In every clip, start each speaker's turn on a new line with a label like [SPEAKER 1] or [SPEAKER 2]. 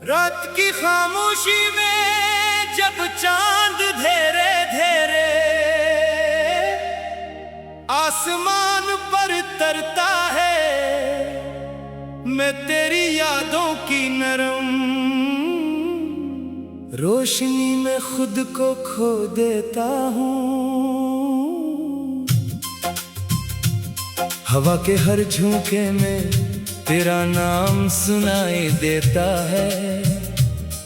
[SPEAKER 1] रात की खामोशी में जब चांद धेरे धेरे आसमान पर तरता है, मैं तेरी यादों की नरम रोशनी में खुद को खो देता हूँ। हवा के हर झोंके में तेरा नाम सुनाई देता है,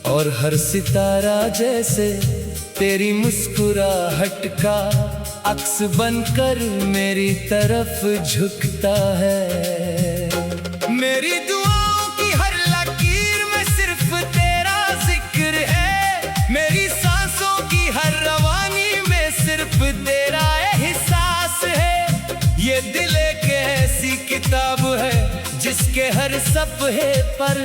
[SPEAKER 1] और हर सितारा जैसे तेरी मुस्कुराहट का अक्स बनकर मेरी तरफ झुकता है। मेरी दुआओं की हर लकीर में सिर्फ तेरा जिक्र है, मेरी सांसों की हर रवानी में सिर्फ तेरा एहसास है। ये दिल एक ऐसी किताब है जिसके हर सफ़हे पर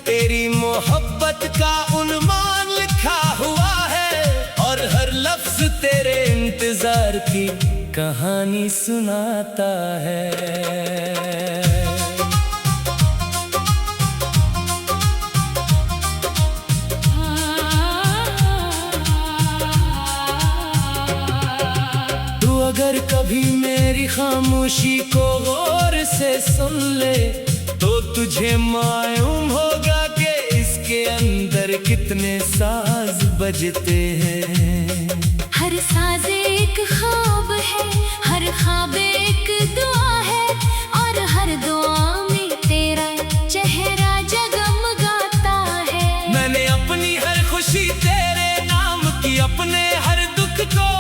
[SPEAKER 1] तेरी मोहब्बत का उन्मान लिखा हुआ है, और हर लफ्ज तेरे इंतजार की कहानी सुनाता है। अगर कभी मेरी खामोशी को गौर से सुन ले तो तुझे मालूम होगा कि इसके अंदर कितने साज बजते हैं।
[SPEAKER 2] हर साज एक ख्वाब है, हर ख्वाब एक दुआ है, और हर दुआ में तेरा चेहरा जगमगाता है।
[SPEAKER 1] मैंने अपनी हर खुशी तेरे नाम की, अपने हर दुख को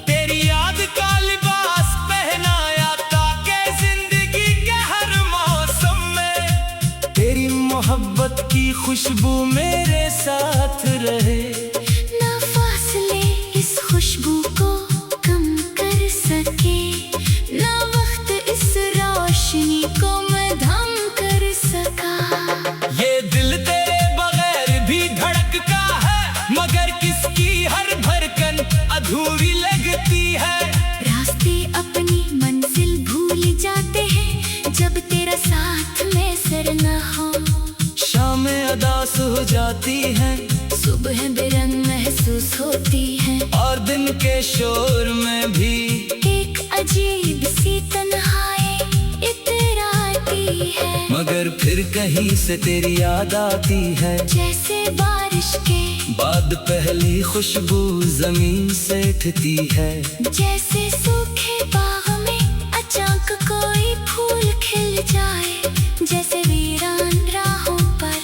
[SPEAKER 1] तेरी याद का लिबास पहनाया, ताकि जिंदगी के हर मौसम में तेरी मोहब्बत की खुशबू मेरे साथ रहे।
[SPEAKER 2] ना फासले इस खुशबू को कम कर सके, ना वक्त इस रोशनी को मध्यम कर सका।
[SPEAKER 1] ये दिल तेरे बगैर भी धड़कता है, मगर किसकी हर धड़कन अधूरी लगती है।
[SPEAKER 2] रास्ते अपनी मंजिल भूल जाते हैं जब तेरा साथ में सर न हो।
[SPEAKER 1] शामें अदास हो जाती हैं,
[SPEAKER 2] सुबह बेरंग महसूस होती है,
[SPEAKER 1] और दिन के शोर में भी
[SPEAKER 2] एक अजीब सी तन्हाई इतराती है।
[SPEAKER 1] मगर फिर कहीं से तेरी याद आती है,
[SPEAKER 2] जैसे बारिश के
[SPEAKER 1] बाद पहली खुशबू जमीन से उठती है।
[SPEAKER 2] जैसे सूखे बाग में अचानक कोई फूल खिल जाए, जैसे वीरान राहों पर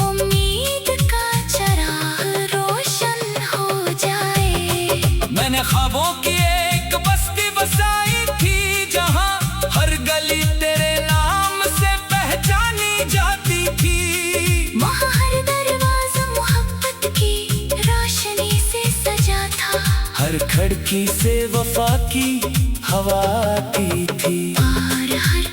[SPEAKER 2] उम्मीद का चराग रोशन हो जाए।
[SPEAKER 1] मैंने ख्वाबों की एक बस्ती बसाई थी, जहाँ हर गली तेरे नाम से पहचानी जाती थी।
[SPEAKER 2] वहाँ हर दरवाजा मोहब्बत की रोशनी से सजा था,
[SPEAKER 1] हर खिड़की से वफा की हवा आती थी,
[SPEAKER 2] और हर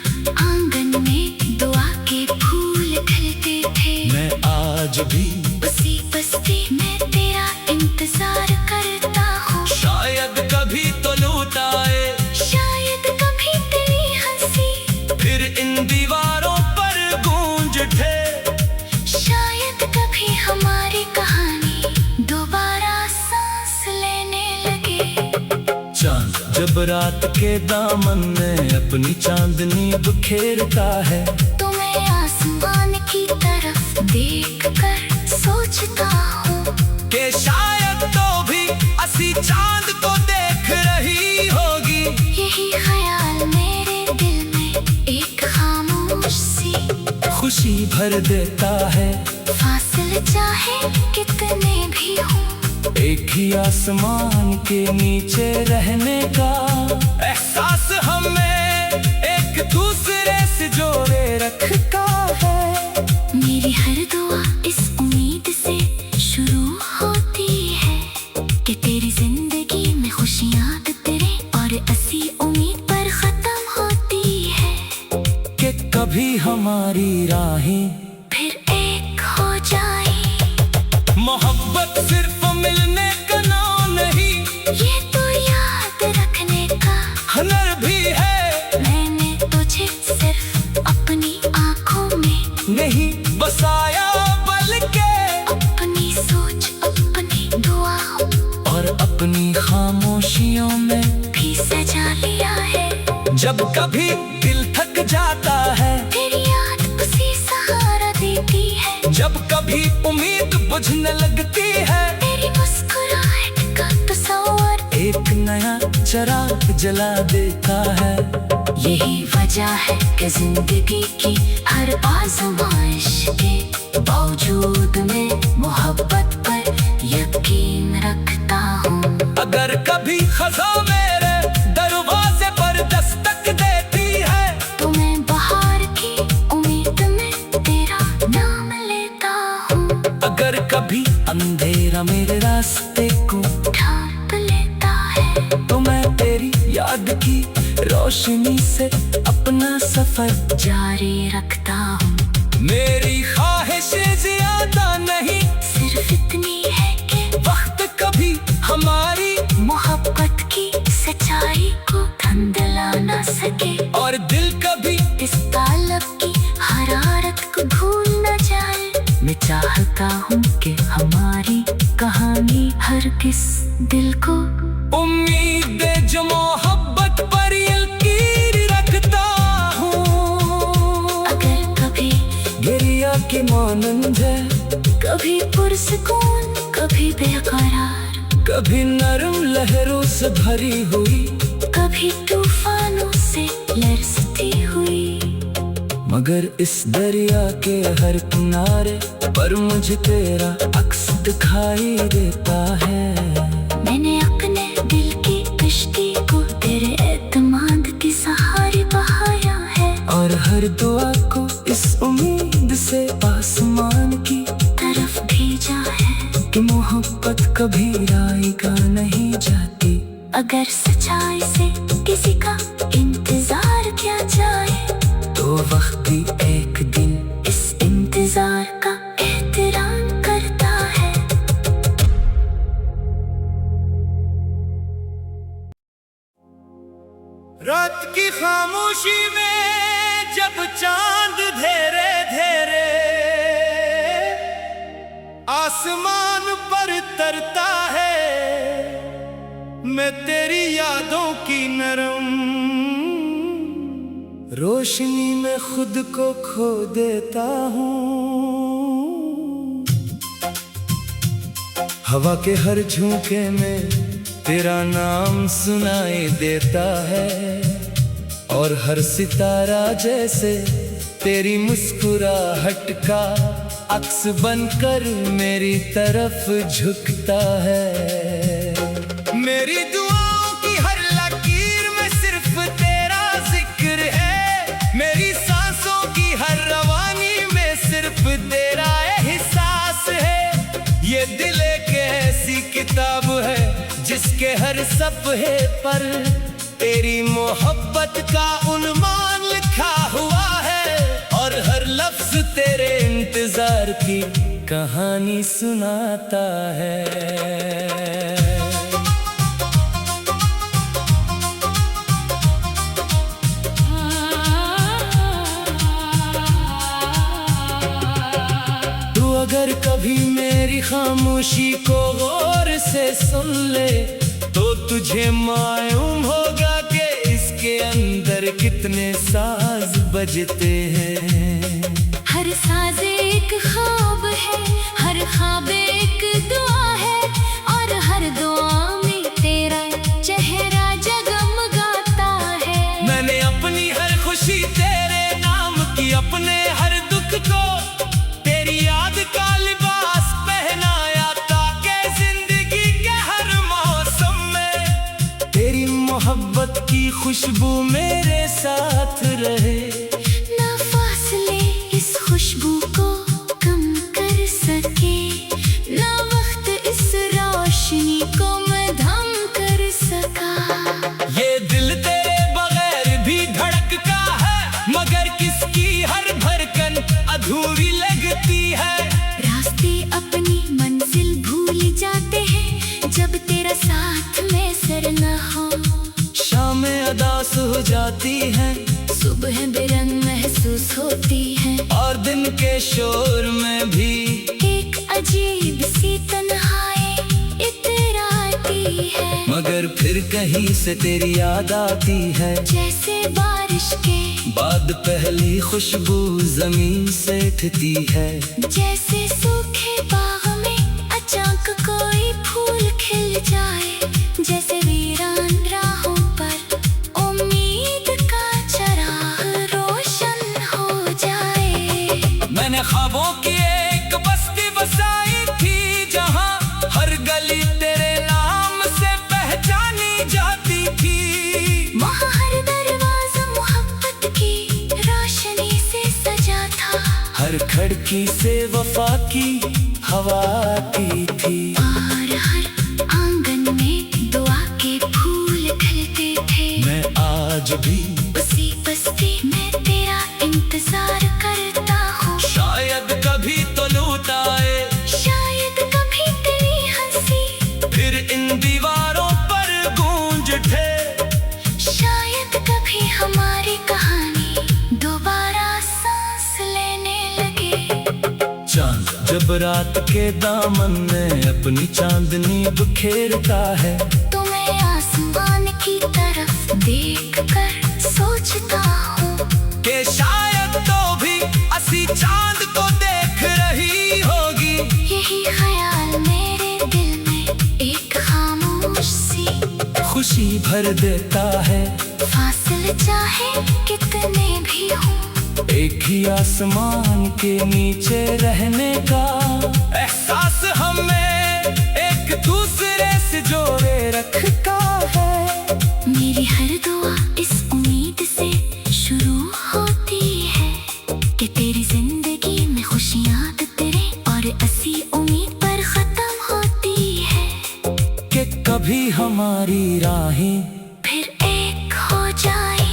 [SPEAKER 2] आंगन में दुआ के फूल खिलते थे।
[SPEAKER 1] मैं आज भी
[SPEAKER 2] उसी बस्ती में तेरा इंतजार करता हूँ।
[SPEAKER 1] शायद कभी तो लौट आए,
[SPEAKER 2] शायद कभी तेरी हंसी
[SPEAKER 1] फिर इन दीवारों पर गूंज उठे।
[SPEAKER 2] शायद कभी हमारी कहानी दोबारा सांस लेने लगे।
[SPEAKER 1] चांद जब रात के दामन में अपनी चांदनी बिखेरता है,
[SPEAKER 2] तो मैं आसमान की तरफ देख कर सोचता हूँ
[SPEAKER 1] कि शायद तो भी असी चांद को देख रही होगी।
[SPEAKER 2] यही ख्याल मेरे दिल में एक खामोश सी
[SPEAKER 1] खुशी भर देता है,
[SPEAKER 2] फासले चाहे कितने भी हों।
[SPEAKER 1] एक ही आसमान के नीचे रहने का एहसास हमें एक दूसरे से जोड़े रखता है।
[SPEAKER 2] मेरी हर दुआ इस उम्मीद से शुरू होती है कि तेरी जिंदगी में खुशियाँ तेरे और असी उम्मीद पर खत्म होती है,
[SPEAKER 1] कि कभी हमारी राहें
[SPEAKER 2] फिर एक हो जाए।
[SPEAKER 1] मोहब्बत सिर्फ मिलने का नाम नहीं,
[SPEAKER 2] ये तो याद रखने का
[SPEAKER 1] हुनर भी है।
[SPEAKER 2] मैंने तुझे सिर्फ अपनी आंखों में
[SPEAKER 1] नहीं बसाया बल्कि कभी दिल थक जाता है,
[SPEAKER 2] तेरी याद उसी सहारा देती है।
[SPEAKER 1] जब कभी उम्मीद बुझने लगती है,
[SPEAKER 2] तेरी मुस्कुराहट का तस्वर
[SPEAKER 1] एक नया चिराग जला देता है।
[SPEAKER 2] यही वजह है कि जिंदगी की हर आजमाइश के बावजूद में मोहब्बत पर यकीन रखता हूँ।
[SPEAKER 1] अगर कभी खज़ा मेरे दरवाजे पर दस्तक देती है,
[SPEAKER 2] तो मैं बाहर की उम्मीद में तेरा नाम लेता हूँ।
[SPEAKER 1] अगर कभी अंधेरा मेरे रास्ते को
[SPEAKER 2] ढांप लेता है,
[SPEAKER 1] तो मैं तेरी याद की रोशनी से अपना सफर
[SPEAKER 2] जारी रखता हूँ।
[SPEAKER 1] मेरी ख्वाहिश ज्यादा नहीं,
[SPEAKER 2] सिर्फ इतनी है कि
[SPEAKER 1] वक्त कभी हमारी
[SPEAKER 2] मोहब्बत की सच्चाई को धुंधला न सके,
[SPEAKER 1] और दिल कभी
[SPEAKER 2] इस तालब की हरारत को भूल न जाए। मैं चाहता हूँ कि हमारी कहानी हर किस दिल को
[SPEAKER 1] उम्मीद दे जो मोहब्बत पर यकीन रखता हूँ।
[SPEAKER 2] अगर कभी
[SPEAKER 1] गिरिया की मानंद है,
[SPEAKER 2] कभी पुरसकून कभी बेकरार,
[SPEAKER 1] कभी नरम लहरों से भरी हुई,
[SPEAKER 2] कभी तूफानों से लरसती हुई।
[SPEAKER 1] मगर इस दरिया के हर किनारे पर मुझे तेरा अक्स दिखाई देता है।
[SPEAKER 2] मैंने अपने दिल की कश्ती को तेरे एतमाद के सहारे बहाया है,
[SPEAKER 1] और हर दुआ को इस उम्मीद से आसमान की
[SPEAKER 2] तरफ भेजा है
[SPEAKER 1] कि मोहब्बत कभी आएगा नहीं जाती।
[SPEAKER 2] अगर सच्चाई से किसी का इंतजार किया जाए,
[SPEAKER 1] तो वक्त भी एक दिन
[SPEAKER 2] इस इंतजार का एहतराम करता है।
[SPEAKER 1] रात की खामोशी में जब चांद धेरे धेरे आसमान पर तरता है, मैं तेरी यादों की नरम रोशनी में खुद को खो देता हूँ। हवा के हर झोंके में तेरा नाम सुनाई देता है, और हर सितारा जैसे तेरी मुस्कुराहट का अक्स बनकर मेरी तरफ झुकता है। मेरी दुआओं की हर लकीर में सिर्फ तेरा जिक्र है, मेरी सांसों की हर रवानी में सिर्फ तेरा एहसास है। ये दिल एक ऐसी किताब है जिसके हर सफ़े पर तेरी मोहब्बत का उन्मान लिखा हुआ है, और हर लफ्ज तेरे इंतजार की कहानी सुनाता है। अगर कभी मेरी खामोशी को गौर से सुन ले, तो तुझे मालूम होगा कि इसके अंदर कितने साज बजते हैं।
[SPEAKER 2] हर साज एक ख्वाब है, हर ख्वाब एक दुआ है, और हर दुआ में तेरा चेहरा जगमगाता है।
[SPEAKER 1] मैंने अपनी हर खुशी तेरे नाम की, अपने हर दुख को तेरी याद का लिबास पहनाया, ताकि जिंदगी के हर मौसम में तेरी मोहब्बत की खुशबू मेरे साथ रहे।
[SPEAKER 2] ना फासले इस खुशबू को कम कर सके, ना वक्त इस रोशनी को मध्यम कर सका।
[SPEAKER 1] ये दिल तेरे बगैर भी धड़कता है, मगर किसकी हर धड़कन अधूरी लगती है।
[SPEAKER 2] रास्ते अपनी मंजिल भूल जाते हैं, जब तेरा साथ में सर न हो।
[SPEAKER 1] शामें अदास हो जाती हैं,
[SPEAKER 2] सुबह बेरंग महसूस होती है,
[SPEAKER 1] और दिन के शोर में भी
[SPEAKER 2] एक अजीब सी तन्हाई इतराती है,
[SPEAKER 1] मगर फिर कहीं से तेरी याद आती है।
[SPEAKER 2] जैसे बारिश के
[SPEAKER 1] बाद पहली खुशबू जमीन से उठती है।
[SPEAKER 2] जैसे सूखे बाग में अचानक कोई फूल खिल जाए, जैसे वीरान राहों पर उम्मीद का चराग रोशन हो जाए।
[SPEAKER 1] मैंने ख्वाबों की एक बस्ती बसाई थी, जहाँ हर गली तेरे नाम से पहचानी जाती थी।
[SPEAKER 2] वहाँ हर दरवाजा मोहब्बत की रोशनी से सजा था,
[SPEAKER 1] हर खिड़की से वफा की हवा आती थी।
[SPEAKER 2] और हर आंगन में दुआ के फूल खिलते थे।
[SPEAKER 1] मैं आज भी
[SPEAKER 2] उसी बस्ती में तेरा इंतजार करता हूँ।
[SPEAKER 1] शायद कभी तो लौट आए,
[SPEAKER 2] शायद कभी तेरी हंसी
[SPEAKER 1] फिर इन दीवारों पर गूंज उठे।
[SPEAKER 2] शायद कभी हमारी कहानी दोबारा सांस लेने लगे।
[SPEAKER 1] चांद जब रात के दामन में अपनी चांदनी बिखेरता है,
[SPEAKER 2] तो मैं आसमान की तरफ देख कर सोचता हूँ
[SPEAKER 1] कि शायद तो भी असी चांद को देख रही होगी।
[SPEAKER 2] यही ख्याल मेरे दिल में एक खामोश सी
[SPEAKER 1] खुशी भर देता है।
[SPEAKER 2] फासिल चाहे कितने भी हों,
[SPEAKER 1] एक ही आसमान के नीचे रहने का एहसास हमें एक दूसरे से जोड़े रखता है।
[SPEAKER 2] मेरी हर दुआ इस उम्मीद से शुरू होती है कि तेरी जिंदगी में खुशियाँ तेरे और असी उम्मीद पर खत्म होती है।
[SPEAKER 1] कि कभी हमारी राहें
[SPEAKER 2] फिर एक हो जाए।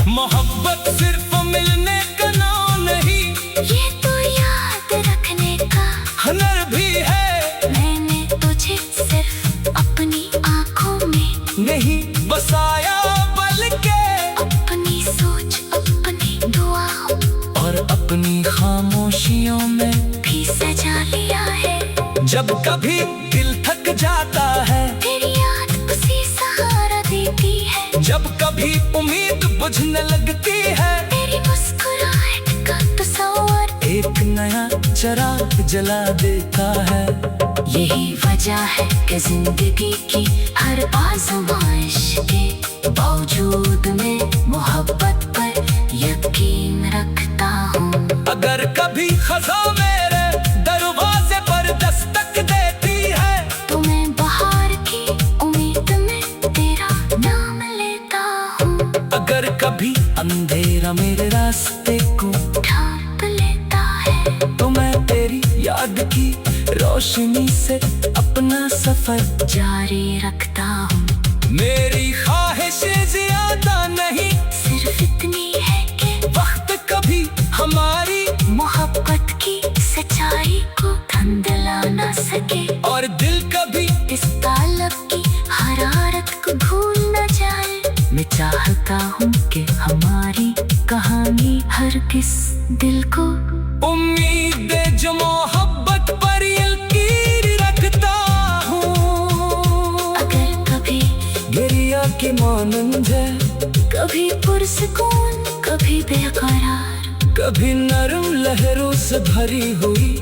[SPEAKER 1] मोहब्बत सिर्फ मिलने का नाम नहीं,
[SPEAKER 2] ये तो याद रखने का
[SPEAKER 1] हुनर भी है।
[SPEAKER 2] मैंने तुझे सिर्फ अपनी आंखों में
[SPEAKER 1] नहीं बसाया, बल्कि
[SPEAKER 2] अपनी सोच अपनी दुआओं
[SPEAKER 1] और अपनी खामोशियों में
[SPEAKER 2] भी सजा लिया है।
[SPEAKER 1] जब कभी दिल थक जाता है,
[SPEAKER 2] तेरी याद उसी सहारा देती है।
[SPEAKER 1] जब कभी उम्मीद बुझने लगती है,
[SPEAKER 2] तेरी मुस्कुराहट का तस्वर
[SPEAKER 1] एक नया चिराग जला देता है।
[SPEAKER 2] यही वजह है कि जिंदगी की हर आजमाइश के बावजूद में मोहब्बत पर यकीन रखता हूँ।
[SPEAKER 1] अगर कभी खज़ा मेरे दरवाजे पर दस्तक देती है,
[SPEAKER 2] तो मैं बाहर की उम्मीद में तेरा नाम लेता हूँ।
[SPEAKER 1] अगर कभी अंधेरा मेरे रास्ते को
[SPEAKER 2] ढांप लेता है,
[SPEAKER 1] तो मैं तेरी याद की रोशनी से अपना सफर
[SPEAKER 2] जारी रखता हूँ।
[SPEAKER 1] मेरी ख्वाहिशें ज्यादा नहीं,
[SPEAKER 2] सिर्फ इतनी है कि
[SPEAKER 1] वक्त कभी हमारी
[SPEAKER 2] मोहब्बत की सच्चाई को धुंधला ना सके,
[SPEAKER 1] और दिल कभी
[SPEAKER 2] इस तालब की हरारत को भूल न जाए। मैं चाहता हूँ कि हमारी कहानी हर किस दिल को
[SPEAKER 1] उम्मीद दे जो मोहब्बत पर यकीन रखता हूँ।
[SPEAKER 2] अगर कभी
[SPEAKER 1] गिरिया की मानंद है,
[SPEAKER 2] कभी पुरसकून कभी बेकरार,
[SPEAKER 1] कभी नरम लहरों से भरी हुई,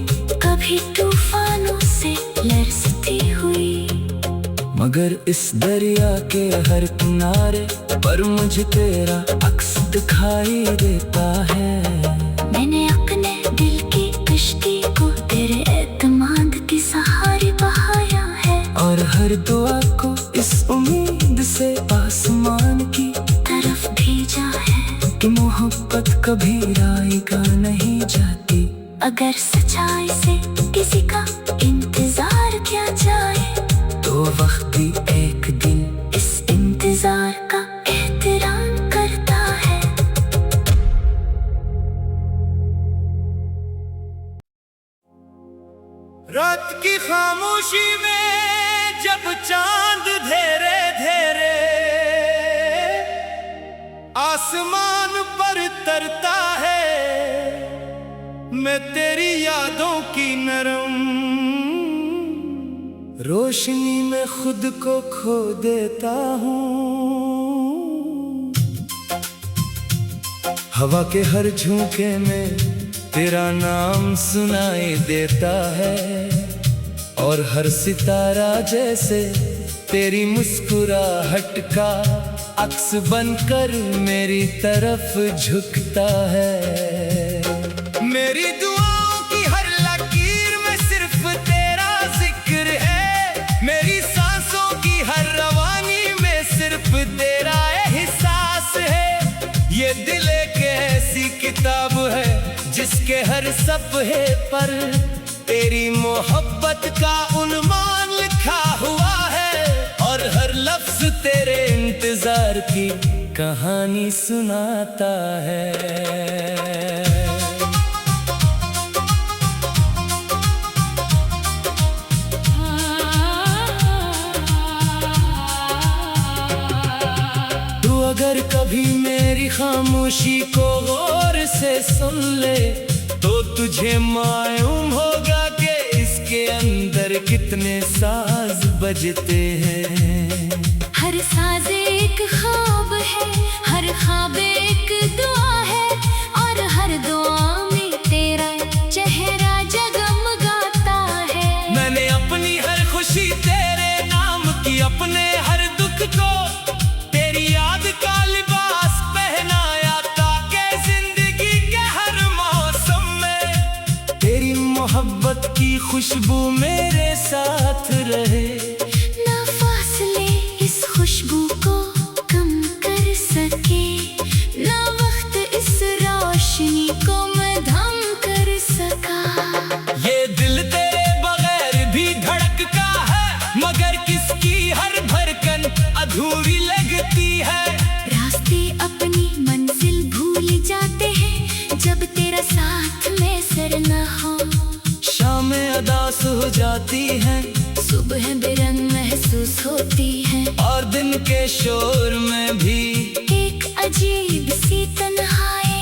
[SPEAKER 2] कभी तूफानों से लरसती हुई।
[SPEAKER 1] मगर इस दरिया के हर किनारे पर मुझे तेरा अक्स दिखाई देता है।
[SPEAKER 2] मैंने अपने दिल की कश्ती को तेरे एतमाद के सहारे बहाया है,
[SPEAKER 1] और हर दुआ को इस उम्मीद से आसमान की
[SPEAKER 2] तरफ भेजा है
[SPEAKER 1] कि मोहब्बत कभी रायगा नहीं जाती।
[SPEAKER 2] अगर सच्चाई से किसी का इंतजार किया जाए,
[SPEAKER 1] तो वक्त भी एक दिन
[SPEAKER 2] इस इंतजार का एहतराम करता है।
[SPEAKER 1] रात की खामोशी में जब चांद धेरे धेरे आसमान पर तरता है, मैं तेरी यादों की नरम रोशनी में खुद को खो देता हूँ, हवा के हर झोंके में तेरा नाम सुनाई देता है, और हर सितारा जैसे तेरी मुस्कुराहट का अक्स बनकर मेरी तरफ झुकता है। मेरी दुआओं की हर लकीर में सिर्फ तेरा जिक्र है, मेरी सांसों की हर रवानी में सिर्फ तेरा एहसास है। ये दिल एक ऐसी किताब है जिसके हर सफ़हे पर तेरी मोहब्बत का उन्मान लिखा हुआ है, और हर लफ्ज तेरे इंतजार की कहानी सुनाता है। तू अगर कभी मेरी खामोशी को गौर से सुन ले तो तुझे मालूम होगा कि इसके अंदर कितने साज बजते हैं।
[SPEAKER 2] हर साज एक ख्वाब है, हर ख्वाब एक दुआ है, और हर दुआ में तेरा चेहरा जगमगाता है।
[SPEAKER 1] मैंने अपनी हर खुशी तेरे नाम की, अपने हर दुख को तेरी याद का लिबास पहनाया, ताकि जिंदगी के हर मौसम में तेरी मोहब्बत की खुशबू मेरे साथ रहे।
[SPEAKER 2] ना फासले इस खुशबू को कम कर सके, ना वक्त इस रोशनी को मध्यम कर सका।
[SPEAKER 1] ये दिल तेरे बगैर भी धड़कता है, मगर किसकी हर धड़कन अधूरी लगती है।
[SPEAKER 2] रास्ते अपनी मंजिल भूल जाते हैं जब तेरा साथ में सर न हो।
[SPEAKER 1] शामें अदास हो जाती हैं,
[SPEAKER 2] सुबह बेरंग महसूस होती है,
[SPEAKER 1] और दिन के शोर में भी
[SPEAKER 2] एक अजीब सी तन्हाई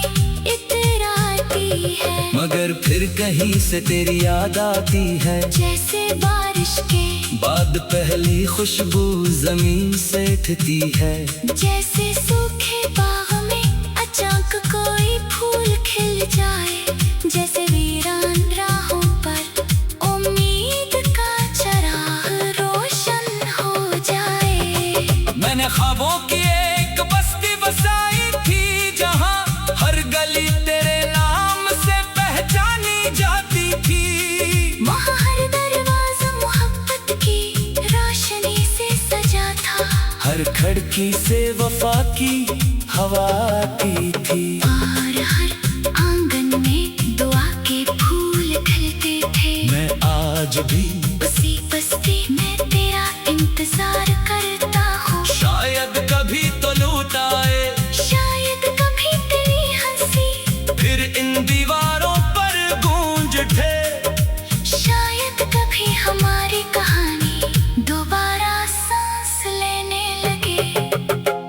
[SPEAKER 2] इतराती है।
[SPEAKER 1] मगर फिर कहीं से तेरी याद आती है,
[SPEAKER 2] जैसे बारिश के
[SPEAKER 1] बाद पहली खुशबू जमीन से उठती है।
[SPEAKER 2] जैसे सूखे बाग में अचानक कोई फूल खिल जाए, जैसे वीरान राहों पर उम्मीद का चराग रोशन हो जाए।
[SPEAKER 1] मैंने ख्वाबों की एक बस्ती बसाई थी, जहाँ हर गली तेरे नाम से पहचानी जाती थी।
[SPEAKER 2] वहाँ हर दरवाजा मोहब्बत की रोशनी से सजा था,
[SPEAKER 1] हर खिड़की से वफा की हवा आती थी,
[SPEAKER 2] और हर आंगन में दुआ के फूल खिलते थे।
[SPEAKER 1] मैं आज भी
[SPEAKER 2] उसी बस्ती में तेरा इंतजार करता हूँ।
[SPEAKER 1] शायद कभी तो लौट आए,
[SPEAKER 2] शायद कभी तेरी हंसी
[SPEAKER 1] फिर इन दीवारों पर गूंज उठे।
[SPEAKER 2] शायद कभी हमारी कहानी दोबारा सांस लेने लगे।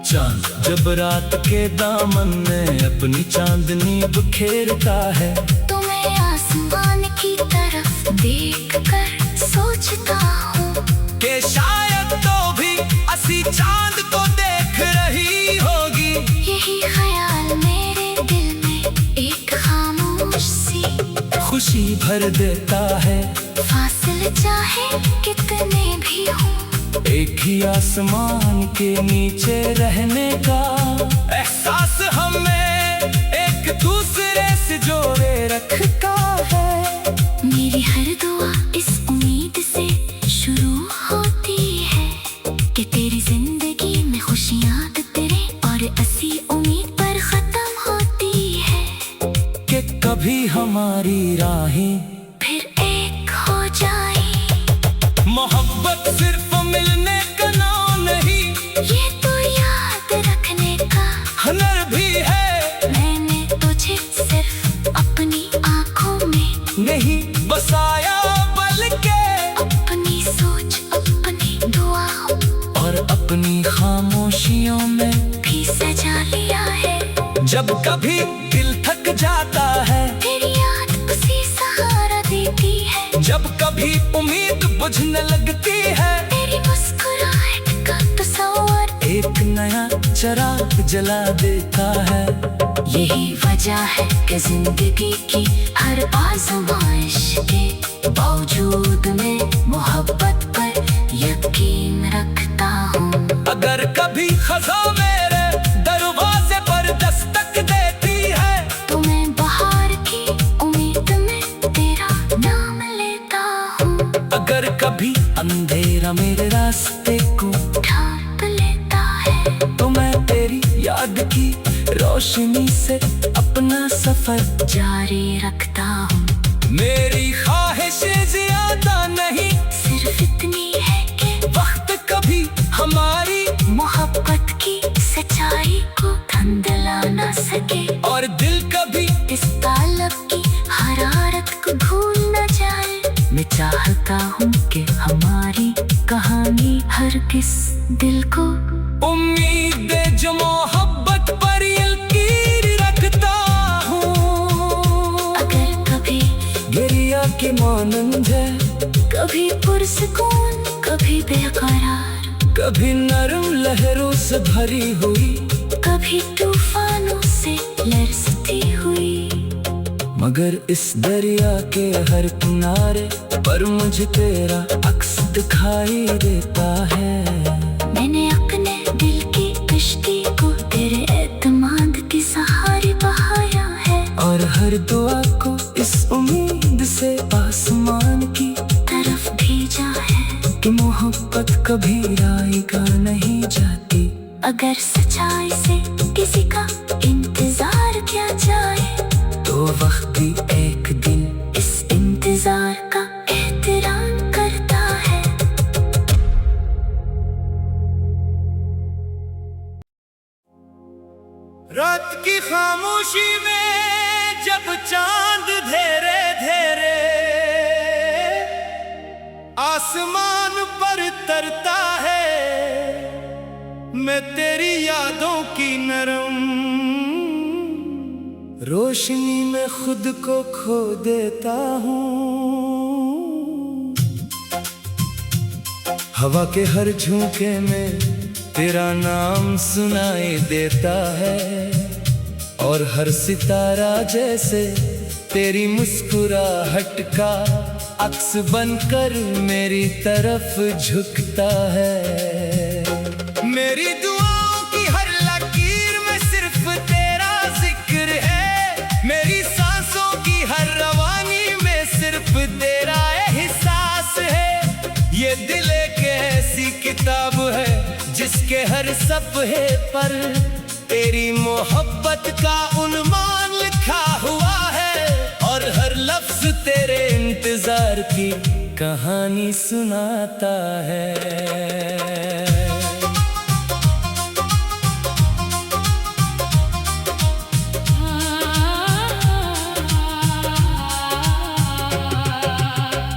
[SPEAKER 1] चांद जब रात के दामन में अपनी चांदनी बिखेरता है,
[SPEAKER 2] तुम्हें आसमान की तरफ देखकर सोचता हूँ
[SPEAKER 1] कि शायद तो भी असी चांद को देख रही होगी।
[SPEAKER 2] यही ख्याल मेरे दिल में एक खामोश सी
[SPEAKER 1] खुशी भर देता है,
[SPEAKER 2] फासिल चाहे कितने भी हों।
[SPEAKER 1] एक ही आसमान के नीचे रहने का एहसास हमें एक दूसरे से जोड़े रखता है।
[SPEAKER 2] मेरी हर दुआ इस उम्मीद से शुरू होती है कि तेरी जिंदगी में खुशियाँ तेरे और असी उम्मीद पर खत्म होती है,
[SPEAKER 1] कि कभी हमारी राहें
[SPEAKER 2] फिर एक हो जाए।
[SPEAKER 1] मोहब्बत सिर्फ मिलने का नाम नहीं,
[SPEAKER 2] ये तो याद रखने का
[SPEAKER 1] हुनर भी है।
[SPEAKER 2] मैंने तुझे सिर्फ अपनी आंखों में
[SPEAKER 1] नहीं बसाया, बल्कि
[SPEAKER 2] अपनी सोच, अपनी दुआओं
[SPEAKER 1] और अपनी खामोशियों में
[SPEAKER 2] भी सजा लिया है।
[SPEAKER 1] जब कभी दिल थक जाता है,
[SPEAKER 2] तेरी याद उसी सहारा देती है।
[SPEAKER 1] जब कभी उम्मीद बुझने लगती है।
[SPEAKER 2] तेरी मुस्कुराहट का तस्वर
[SPEAKER 1] एक नया चिराग जला देता है।
[SPEAKER 2] यही वजह है कि जिंदगी की हर आजमाइश के बावजूद मैं मोहब्बत पर यकीन रखता हूँ।
[SPEAKER 1] अगर कभी खज़ा मेरे दरवाजे पर दस्तक देती है,
[SPEAKER 2] तो मैं बाहर की उम्मीद में तेरा नाम लेता हूँ।
[SPEAKER 1] अगर कभी अंधेरा मेरे रास्ते को
[SPEAKER 2] ढांप लेता है,
[SPEAKER 1] तो मैं तेरी याद की रोशनी से अपना सफर
[SPEAKER 2] जारी रखता हूँ।
[SPEAKER 1] मेरी ख्वाहिशें ज्यादा नहीं,
[SPEAKER 2] सिर्फ इतनी है कि
[SPEAKER 1] वक्त कभी हमारी
[SPEAKER 2] मोहब्बत की सच्चाई को धुंधला ना सके,
[SPEAKER 1] और दिल कभी
[SPEAKER 2] इस तालब की हरारत को भूल न जाए। मैं चाहता हूँ कि हमारी कहानी हर किस दिल को
[SPEAKER 1] उम्मीद दे जो मोहब्बत पर यकीन रखता हूँ।
[SPEAKER 2] अगर कभी
[SPEAKER 1] गिरिया की मानंद है,
[SPEAKER 2] कभी पुरसकून कभी बेकरार,
[SPEAKER 1] कभी नरम लहरों से भरी हुई,
[SPEAKER 2] कभी तूफानों से लरसती हुई।
[SPEAKER 1] मगर इस दरिया के हर किनारे पर मुझे तेरा अक्स दिखाई देता है।
[SPEAKER 2] मैंने अपने दिल की कश्ती को तेरे एतमाद के सहारे बहाया है,
[SPEAKER 1] और हर दुआ को इस उम्मीद से आसमान की
[SPEAKER 2] तरफ भेजा है
[SPEAKER 1] कि मोहब्बत कभी आएगा नहीं जाती।
[SPEAKER 2] अगर सच्चाई से किसी का इंतजार किया जाए,
[SPEAKER 1] तो वक्त भी एक दिन
[SPEAKER 2] इस इंतजार का एहतराम करता है।
[SPEAKER 1] रात की खामोशी में जब चांद धेरे धेरे आसमान पर तरता है, मैं तेरी यादों की नरम रोशनी में खुद को खो देता हूँ। हवा के हर झोंके में तेरा नाम सुनाई देता है, और हर सितारा जैसे तेरी मुस्कुराहट का अक्स बनकर मेरी तरफ झुकता है। मेरी दुआओं की हर लकीर में सिर्फ तेरा जिक्र है, मेरी सांसों की हर रवानी में सिर्फ तेरा एहसास है। ये दिल एक ऐसी किताब है जिसके हर सफ़हे पर तेरी मोहब्बत का उन्मान लिखा हुआ है, और हर लफ्ज तेरे इंतजार की कहानी सुनाता है।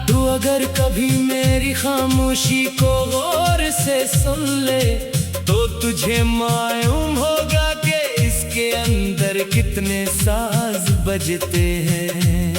[SPEAKER 1] तू अगर कभी मेरी खामोशी को गौर से सुन ले, तो तुझे मालूम होगा कि इसके अंदर कितने साज बजते हैं।